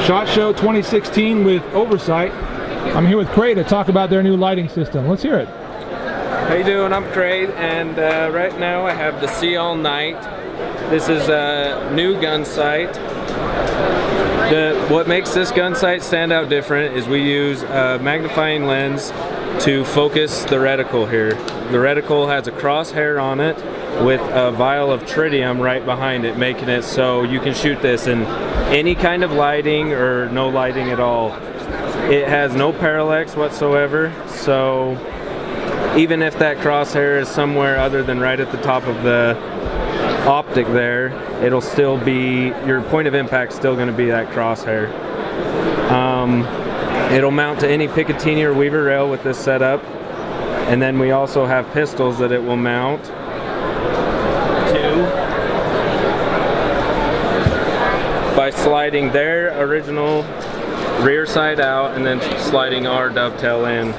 SHOT Show 2016 with Oversight. I'm here with Craig to talk about their new lighting system. Let's hear it. How you doing? I'm Craig, and right now I have the See All Nite. This is a new gun sight. What makes this gun sight stand out different is we use a magnifying lens to focus the reticle here. The reticle has a crosshair on it with a vial of tritium right behind it, making it so you can shoot this in any kind of lighting or no lighting at all. It has no parallax whatsoever, so even if that crosshair is somewhere other than right at the top of the optic there, it'll still be, your point of impact still going to be that crosshair. It'll mount to any Picatinny or Weaver rail with this setup, and then we also have pistols that it will mount to by sliding their original rear side out and then sliding our dovetail in.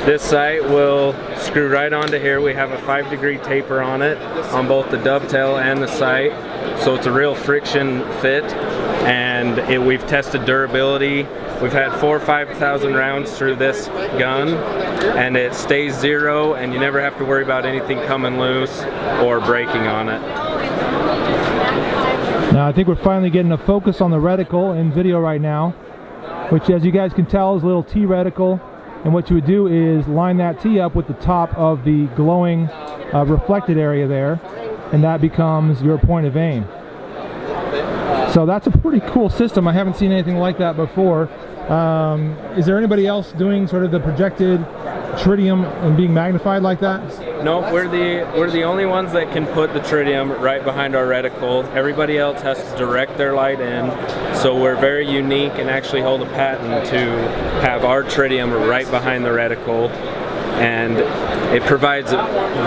This sight will screw right onto here. We have a 5-degree taper on it on both the dovetail and the sight, so it's a real friction fit, and we've tested durability. We've had 4,000 or 5,000 rounds through this gun, and it stays zero, and you never have to worry about anything coming loose or breaking on it. Now I think we're finally getting a focus on the reticle in video right now, which, as you guys can tell, is a little T reticle. And what you would do is line that T up with the top of the glowing reflected area there, and that becomes your point of aim. So that's a pretty cool system. I haven't seen anything like that before. Is there anybody else doing sort of the projected tritium and being magnified like that? No, we're the only ones that can put the tritium right behind our reticle. Everybody else has to direct their light in, so we're very unique and actually hold a patent to have our tritium right behind the reticle, and it provides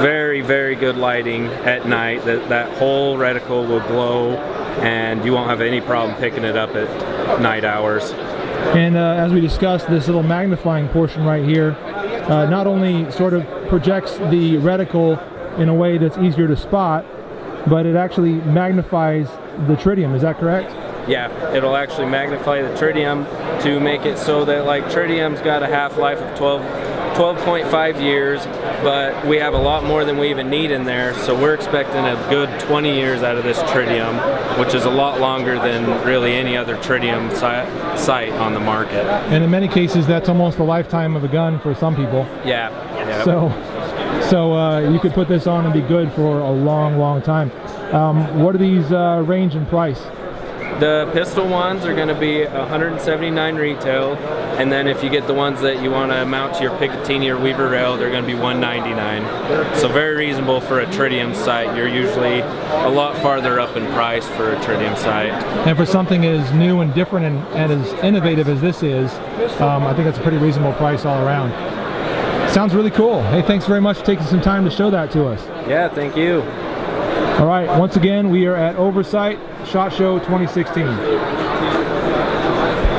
very, very good lighting at night. That whole reticle will glow, and you won't have any problem picking it up at night hours. And as we discussed, this little magnifying portion right here not only sort of projects the reticle in a way that's easier to spot, but it actually magnifies the tritium. Is that correct? Yeah, it'll actually magnify the tritium to make it so that, like, tritium's got a half-life of 12.5 years, but we have a lot more than we even need in there, so we're expecting a good 20 years out of this tritium, which is a lot longer than really any other tritium sight on the market. And in many cases, that's almost the lifetime of a gun for some people. Yeah. Yep. So you could put this on and be good for a long, long time. What are these range in price? The pistol ones are going to be $179 retail, and then if you get the ones that you want to mount to your Picatinny or Weaver rail, they're going to be $199. So very reasonable for a tritium sight. You're usually a lot farther up in price for a tritium sight. And for something as new and different and as innovative as this is, I think that's a pretty reasonable price all around. Sounds really cool. Hey, thanks very much for taking some time to show that to us. Yeah, thank you. All right, once again, we are at Oversight SHOT Show 2016.